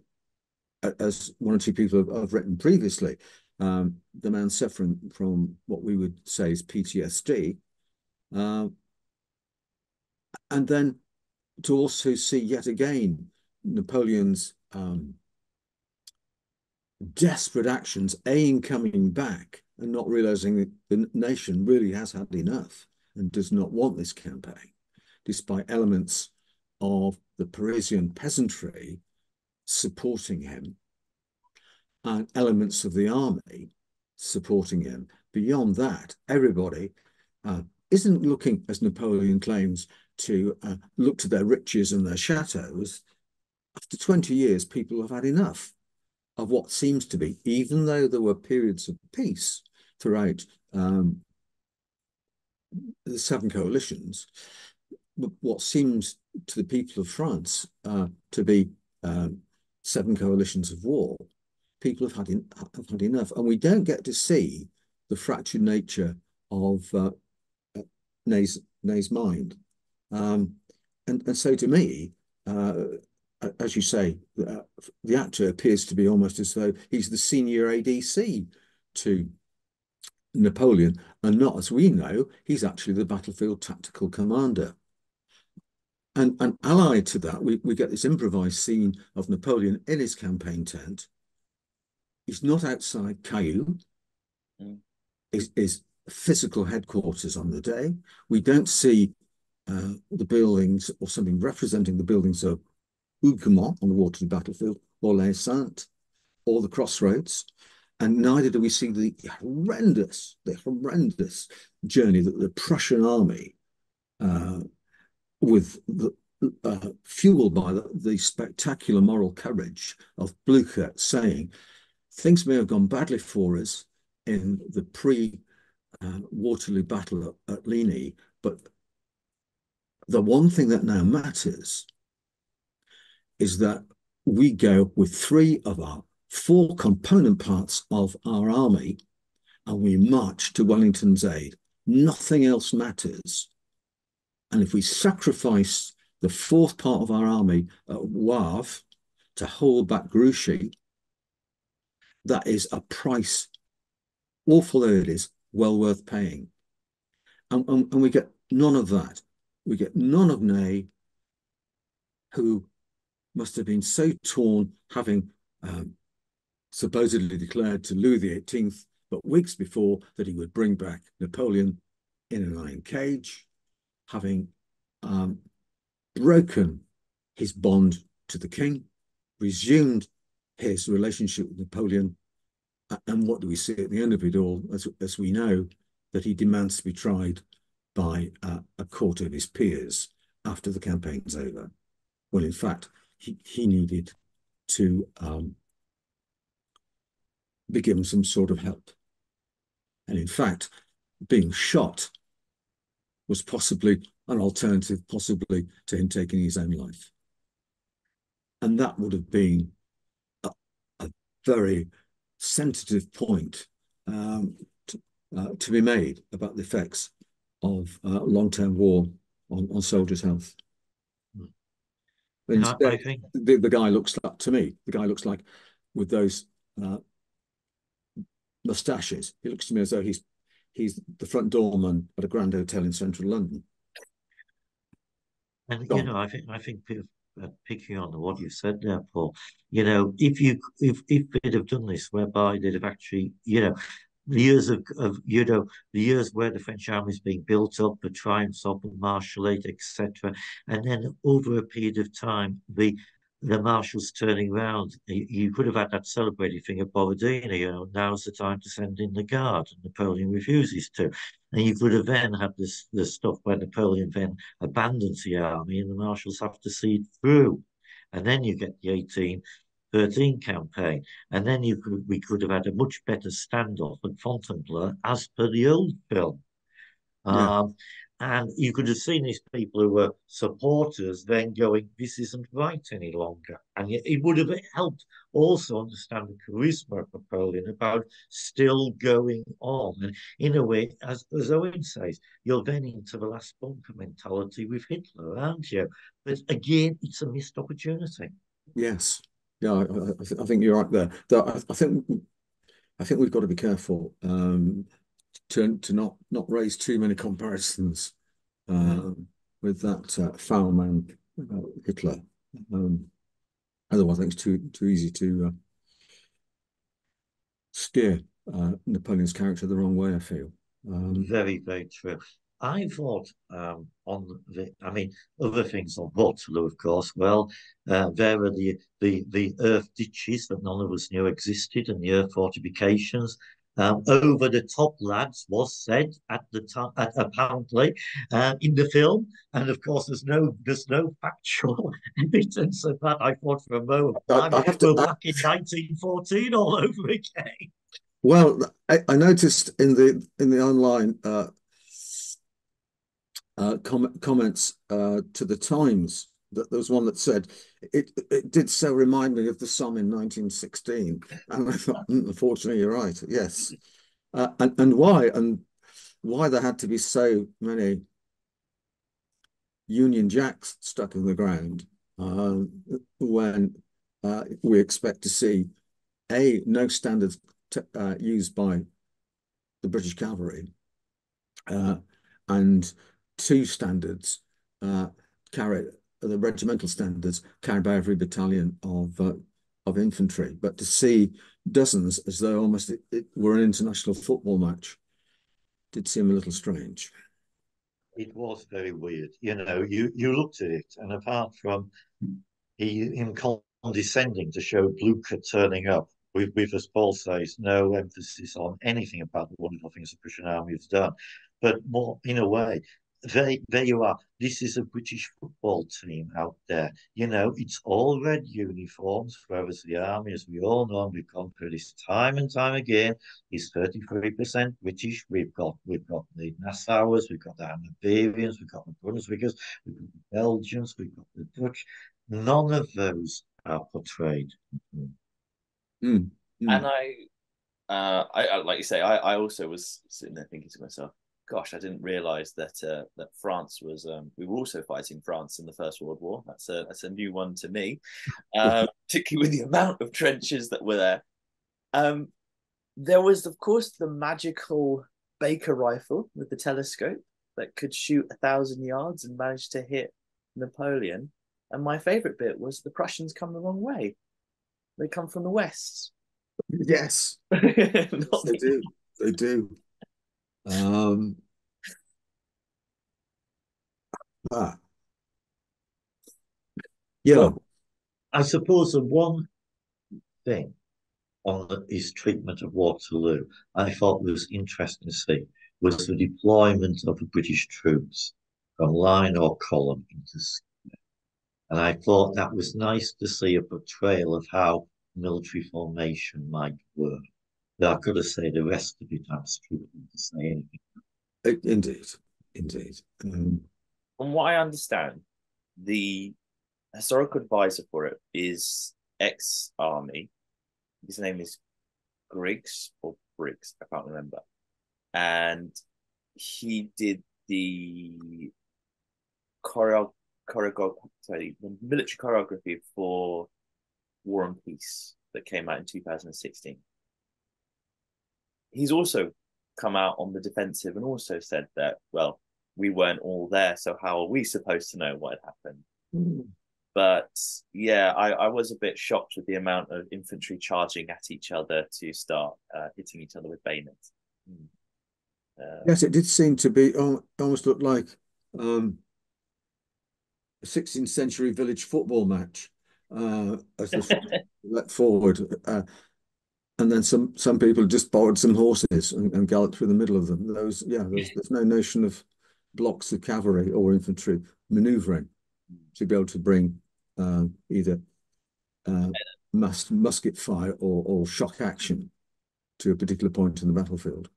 as one or two people have written previously, the man suffering from what we would say is PTSD, and then to also see yet again Napoleon's desperate actions, in coming back and not realizing that the nation really has had enough and does not want this campaign, despite elements of the Parisian peasantry supporting him and elements of the army supporting him. Beyond that, everybody isn't looking, as Napoleon claims, to look to their riches and their chateaus. After 20 years, people have had enough of what seems to be, even though there were periods of peace throughout the seven coalitions, what seems to the people of France to be seven coalitions of war, people have had enough. And we don't get to see the fractured nature of Ney's mind. And so to me, as you say, the actor appears to be almost as though he's the senior ADC to Napoleon, and not, as we know, he's actually the battlefield tactical commander. And allied to that, we get this improvised scene of Napoleon in his campaign tent. He's not outside Caillou, his physical headquarters on the day. We don't see the buildings or something representing the buildings of Hougoumont on the Waterloo battlefield, or Les Saintes, or the crossroads. And neither do we see the horrendous journey that the Prussian army, fueled by the spectacular moral courage of Blucher, saying, things may have gone badly for us in the pre-Waterloo battle at Ligny, but the one thing that now matters is that we go with 3 of our 4 component parts of our army and we march to Wellington's aid. Nothing else matters. And if we sacrifice the 4th part of our army at Wavre to hold back Grouchy, that is a price, awful though it is, well worth paying. And we get none of that. We get none of Ney, who must have been so torn, having supposedly declared to Louis XVIII, but weeks before, that he would bring back Napoleon in an iron cage, having broken his bond to the king, resumed his relationship with Napoleon. And what do we see at the end of it all? As we know, that he demands to be tried by a court of his peers after the campaign's over. Well, in fact, he needed to be given some sort of help. And in fact, being shot was possibly an alternative, possibly to him taking his own life. And that would have been a very sensitive point to be made about the effects of long-term war on soldiers' health. But instead, I think the guy looks like, to me, the guy looks like, with those moustaches, he looks to me as though he's the front doorman at a grand hotel in central London. And I think picking on what you said there, Paul, if they'd have done this, whereby they'd have actually, the years where the French army is being built up, the triumphs of the Marshallate, etc., and then over a period of time, the marshals turning round, you could have had that celebrated thing at Borodino, now's the time to send in the guard, and Napoleon refuses to. And you could have then had this stuff where Napoleon then abandons the army and the marshals have to see it through. And then you get the 13 campaign. And then we could have had a much better standoff at Fontainebleau as per the old film. Yeah. And you could have seen these people who were supporters then going, this isn't right any longer. And it would have helped also understand the charisma of Napoleon about still going on. And in a way, as Owen says, you're then into the last bunker mentality with Hitler, aren't you? But again, it's a missed opportunity. Yes. Yeah, I think you're right there. I think we've got to be careful to not raise too many comparisons with that foul man Hitler. Otherwise, I think it's too easy to steer Napoleon's character the wrong way, I feel. Very, very true. I thought I mean, other things on Waterloo, of course. Well, there are the earth ditches that none of us knew existed and the earth fortifications. Over the top, lads, was said at the time, apparently, in the film, and of course, there's no factual evidence of that. I thought for a moment, we're back in 1914 all over again. Well, I noticed in the online comments to the Times that there was one that said it did so remind me of the Somme in 1916, and I thought, unfortunately, you're right. Yes, and why there had to be so many Union Jacks stuck in the ground when we expect to see no standards used by the British cavalry, and two standards carried, the regimental standards carried by every battalion of infantry. But to see dozens as though almost it were an international football match did seem a little strange. It was very weird. You know, you looked at it, and apart from him condescending to show Blucher turning up with, as Paul says, no emphasis on anything about the wonderful things the Prussian army has done, but more in a way, there you are. This is a British football team out there. You know, it's all red uniforms, whereas the army, as we all know, and we've gone through this time and time again, is 33% British. We've got the Nassauers, we've got the Hanoverians, we've got the Brunswickers, we've got the Belgians, we've got the Dutch. None of those are portrayed. Mm, And I like you say, I also was sitting there thinking to myself, gosh, I didn't realize that that France was we were also fighting France in the First World War. That's a new one to me, particularly with the amount of trenches that were there. There was, of course, the magical Baker rifle with the telescope that could shoot 1,000 yards and managed to hit Napoleon. And my favorite bit was the Prussians come the wrong way. They come from the west. Yes, they do. They do. Yeah. Well, I suppose the one thing on his treatment of Waterloo I thought was interesting to see was the deployment of the British troops from line or column into square. And I thought that was nice to see a portrayal of how military formation might work. But I've got to say the rest of it, I'm struggling to say anything. Indeed. Indeed. From what I understand, the historical advisor for it is ex-army. His name is Griggs or Briggs, I can't remember. And he did the the military choreography for War and Peace that came out in 2016. He's also come out on the defensive and also said that, well, we weren't all there, so how are we supposed to know what had happened? Mm. But yeah, I was a bit shocked with the amount of infantry charging at each other to start hitting each other with bayonets. Yes, it did seem to be almost looked like a 16th century village football match as the let forward. And then some people just borrowed some horses and galloped through the middle of them. There's no notion of blocks of cavalry or infantry manoeuvring to be able to bring either musket fire or shock action to a particular point in the battlefield.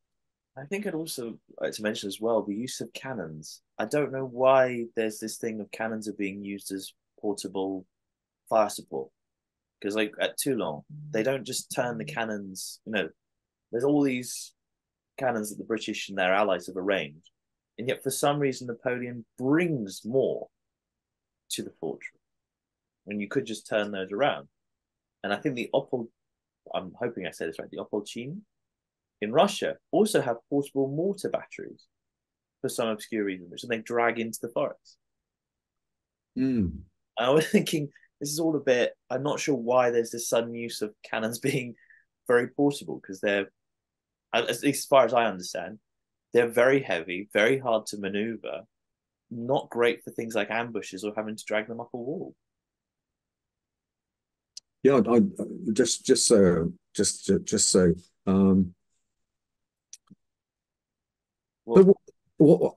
I think I'd also like to mention as well the use of cannons. I don't know why there's this thing of cannons are being used as portable fire support. Because like at Toulon, they don't just turn the cannons, there's all these cannons that the British and their allies have arranged. And yet for some reason Napoleon brings more to the fortress when you could just turn those around. And I think I'm hoping I say this right, the Opolchim in Russia also have portable mortar batteries for some obscure reason, which they drag into the forest. Mm. I was thinking, this is all a bit, I'm not sure why there's this sudden use of cannons being very portable, because they're, at least as far as I understand, they're very heavy, very hard to maneuver, not great for things like ambushes or having to drag them up a wall. Yeah, I just so Well, but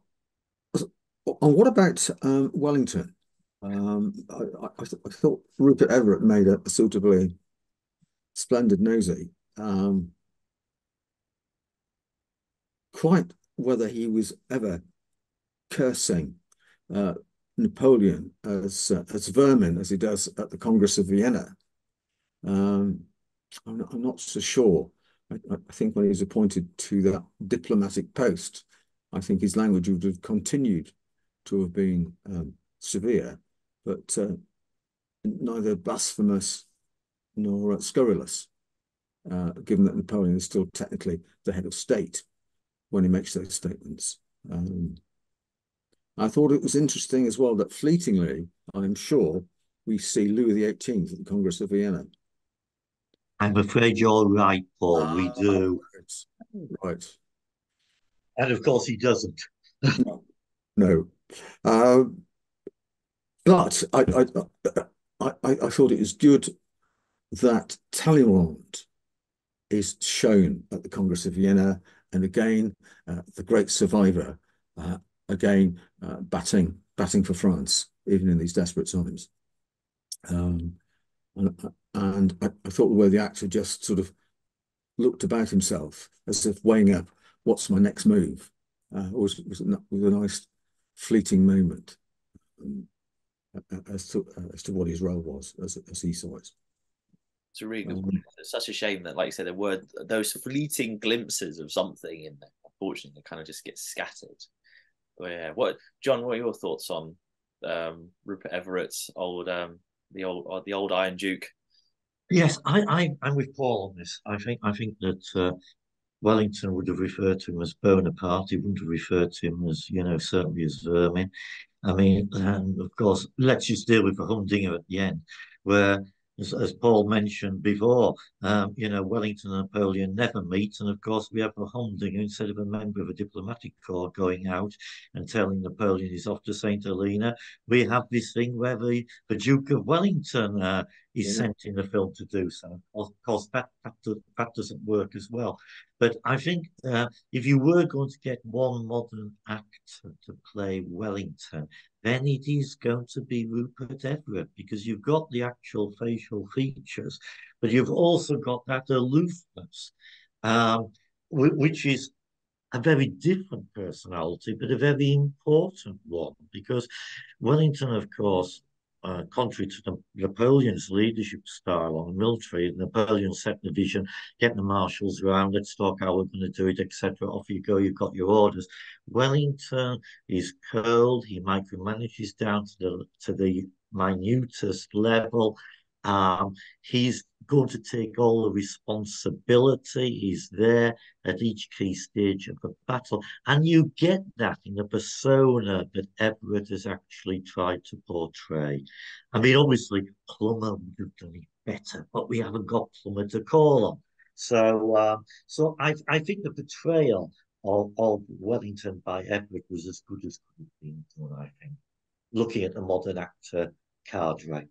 what about Wellington? I thought Rupert Everett made a suitably splendid nosy. Quite whether he was ever cursing Napoleon as vermin, as he does at the Congress of Vienna, I'm not so sure. I think when he was appointed to that diplomatic post, I think his language would have continued to have been severe, but neither blasphemous nor scurrilous, given that Napoleon is still technically the head of state when he makes those statements. I thought it was interesting as well that fleetingly, I'm sure, we see Louis XVIII at the Congress of Vienna. I'm afraid you're right, Paul. We do. Right. And of course, he doesn't. No. But I thought it was good that Talleyrand is shown at the Congress of Vienna, and again, the great survivor, again batting for France, even in these desperate times. And I thought the way the actor just sort of looked about himself as if weighing up what's my next move was a nice fleeting moment as to what his role was as he saw it. It's a really good point. It's such a shame that, like you said, there were those fleeting glimpses of something in there. Unfortunately, they kind of just get scattered. But yeah, John? What are your thoughts on Rupert Everett's the old Iron Duke? Yes, I'm with Paul on this. I think that Wellington would have referred to him as Bonaparte. He wouldn't have referred to him as, certainly as vermin. I mean, and of course, let's just deal with the humdinger at the end, where, as Paul mentioned before, Wellington and Napoleon never meet. And of course, we have a humdinger instead of a member of a diplomatic corps going out and telling Napoleon he's off to St Helena. We have this thing where the Duke of Wellington is sent in the film to do so. Of course, that doesn't work as well. But I think if you were going to get one modern actor to play Wellington, then it is going to be Rupert Everett, because you've got the actual facial features, but you've also got that aloofness, which is a very different personality, but a very important one, because Wellington, of course, contrary to Napoleon's leadership style on the military, Napoleon set the vision, get the marshals around, let's talk how we're going to do it, etc. Off you go, you've got your orders. Wellington is cold, he micromanages down to the minutest level. He's going to take all the responsibility. He's there at each key stage of the battle. And you get that in the persona that Everett has actually tried to portray. I mean, obviously, Plummer would have done it better, but we haven't got Plummer to call on. So I think the portrayal of Wellington by Everett was as good as could have been done, I think, looking at the modern actor cadre.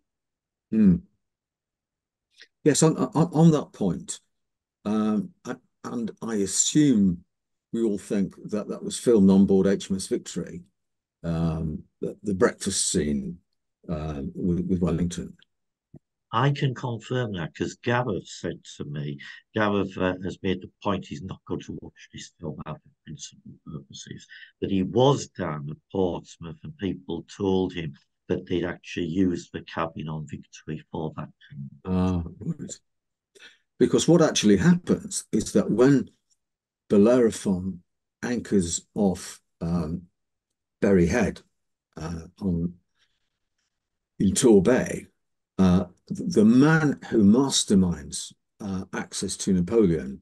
Yes, on that point, and I assume we all think that was filmed on board HMS Victory, the breakfast scene with Wellington. I can confirm that because Gareth said to me, Gareth has made the point he's not going to watch this film out of principal purposes, but he was down at Portsmouth and people told him that they'd actually used the cabin on Victory for that. Right. Because what actually happens is that when Bellerophon anchors off Berry Head in Torbay, the man who masterminds access to Napoleon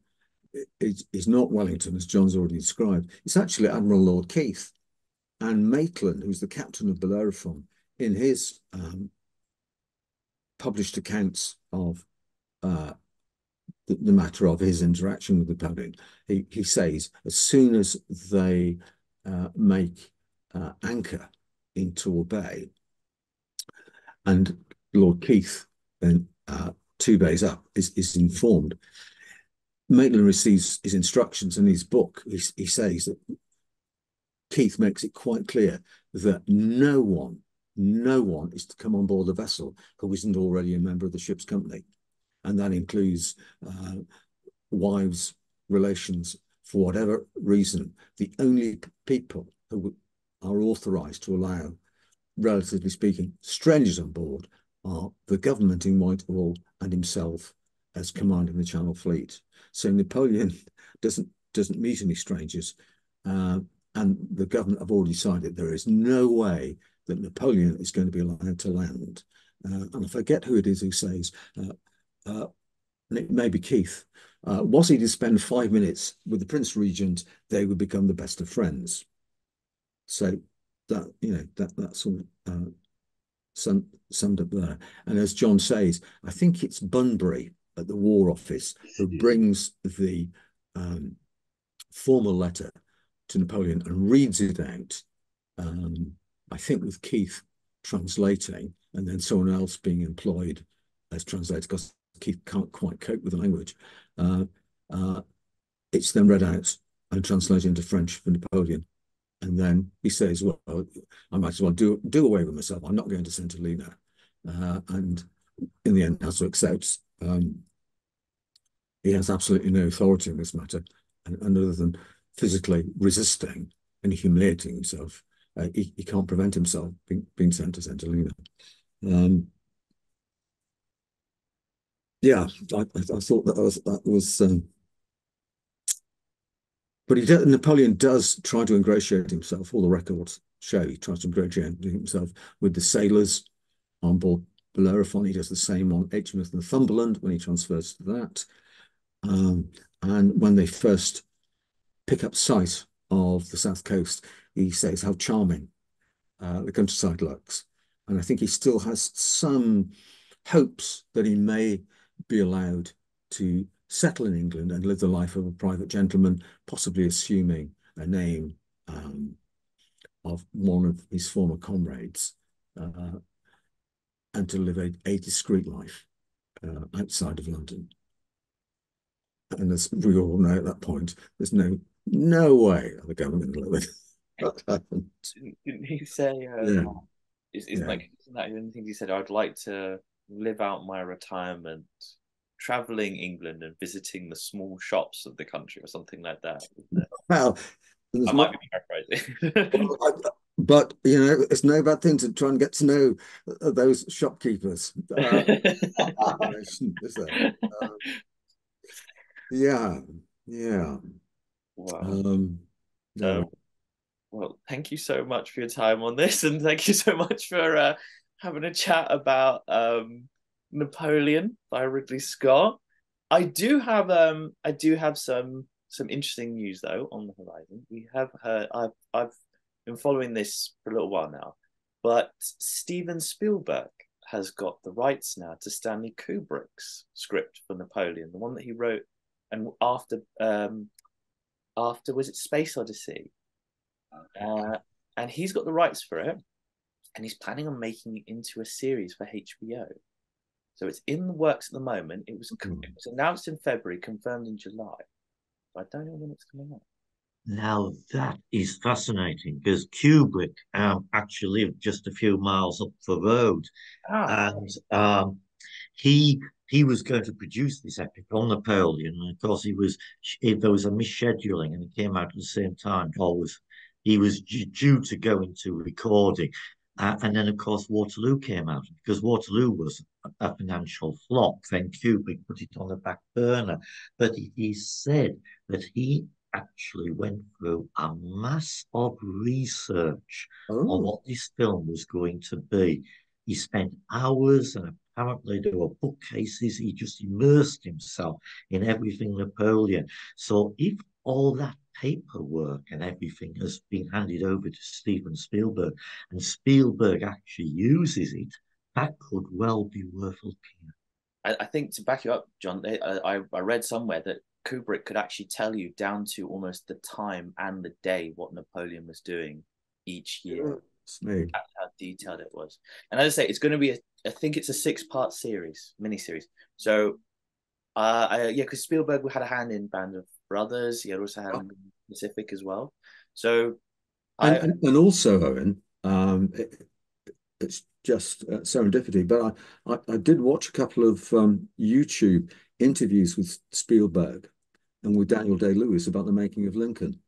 is not Wellington, as John's already described. It's actually Admiral Lord Keith. And Maitland, who's the captain of Bellerophon, in his published accounts of the matter of his interaction with Napoleon, he says as soon as they make anchor in Torbay, and Lord Keith, then 2 bays up, is informed, Maitland receives his instructions in his book. He says that Keith makes it quite clear that no one is to come on board the vessel who isn't already a member of the ship's company. And that includes wives, relations, for whatever reason. The only people who are authorised to allow, relatively speaking, strangers on board are the government in Whitehall and himself as commanding the Channel Fleet. So Napoleon doesn't meet any strangers, and the government have already decided there is no way that Napoleon is going to be allowed to land. And I forget who it is who says, and it may be Keith, was he to spend 5 minutes with the Prince Regent, they would become the best of friends. So that, you know, that's all summed up there. And as John says, I think it's Bunbury at the War Office who brings the formal letter to Napoleon and reads it out, I think with Keith translating and then someone else being employed as translator because Keith can't quite cope with the language. It's then read out and translated into French for Napoleon. And then he says, well, I might as well do away with myself. I'm not going to St Helena. And in the end, has to accept he has absolutely no authority in this matter. And other than physically resisting and humiliating himself, he can't prevent himself being sent to St Helena. Yeah, I thought that was but Napoleon does try to ingratiate himself. All the records show he tries to ingratiate himself with the sailors on board Bellerophon. He does the same on HMS Northumberland when he transfers to that. And when they first pick up sight of the south coast, he says how charming the countryside looks. And I think he still has some hopes that he may be allowed to settle in England and live the life of a private gentleman, possibly assuming a name of one of his former comrades, and to live a discreet life outside of London. And as we all know at that point, there's no way the government can live it. Didn't he say, yeah. Isn't that the thing he said, I'd like to live out my retirement traveling England and visiting the small shops of the country or something like that? Well, I might be paraphrasing. But, you know, it's no bad thing to try and get to know those shopkeepers. Is there? Yeah. Wow. Well, thank you so much for your time on this, and thank you so much for having a chat about Napoleon by Ridley Scott. I do have some interesting news though on the horizon. We have heard I've been following this for a little while now, but Steven Spielberg has got the rights now to Stanley Kubrick's script for Napoleon, the one that he wrote, and after was it Space Odyssey? And he's got the rights for it, and he's planning on making it into a series for HBO. So it's in the works at the moment. It was announced in February, confirmed in July. I don't know when it's coming out. Now that is fascinating because Kubrick actually lived just a few miles up the road, and he was going to produce this epic on Napoleon, and of course there was a misscheduling, and it came out at the same time. He was due to go into recording, and then of course Waterloo came out because Waterloo was a financial flop. Then Kubrick put it on the back burner, but he said that he actually went through a mass of research on Oh, what this film was going to be. He spent hours, and apparently there were bookcases. He just immersed himself in everything Napoleon. So if all that paperwork and everything has been handed over to Steven Spielberg, and Spielberg actually uses it, that could well be worth looking at. I think to back you up, John, I read somewhere that Kubrick could actually tell you down to almost the time and the day what Napoleon was doing each year. that's how detailed it was. And as I say, it's going to be I think it's a 6-part series, miniseries. So because Spielberg had a hand in Band of Brothers. He had also had in Pacific as well. So and also, Owen, it's just serendipity, but I did watch a couple of YouTube interviews with Spielberg and with Daniel Day-Lewis about the making of Lincoln.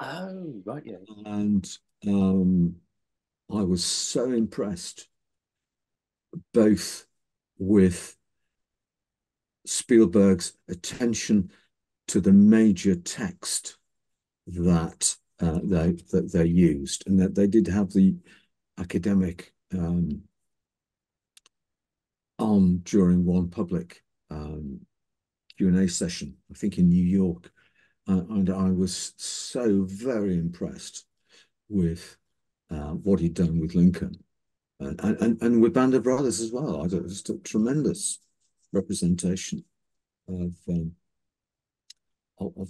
Oh, right, yeah. And I was so impressed both with Spielberg's attention to the major text that they used, and that they did have the academic on during one public Q&A session, I think in New York, and I was so very impressed with what he'd done with Lincoln and with Band of Brothers as well. I thought it was just a tremendous representation of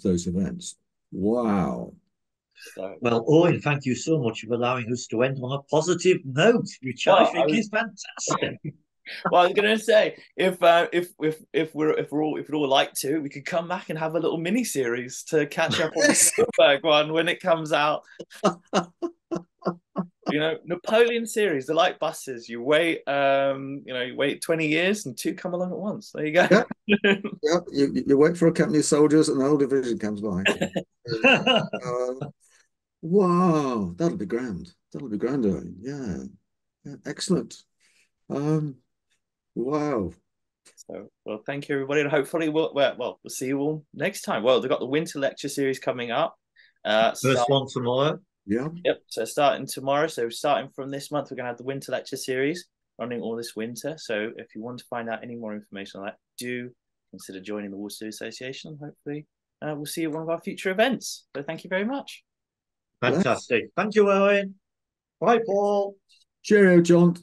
those events. Wow. Well, Owen, thank you so much for allowing us to end on a positive note, which I think is fantastic. Well, I was going to say, if we'd all like to, we could come back and have a little mini series to catch up on the Spielberg one when it comes out. Napoleon series, they're like buses. You wait, you wait 20 years and 2 come along at once. There you go. Yeah. You wait for a company of soldiers and the whole division comes by. Wow, that'll be grand. That'll be grand, Owen. Yeah, excellent. Wow. So, well, thank you, everybody, and hopefully we'll see you all next time. Well, they've got the winter lecture series coming up. First one tomorrow. Yeah. Yep. So starting tomorrow. So starting from this month, we're going to have the winter lecture series running all this winter. So if you want to find out any more information on that, do consider joining the Waterloo Association. Hopefully, we'll see you at one of our future events. So thank you very much. Fantastic. Thank you, Owen. Bye, Paul. Cheerio, John.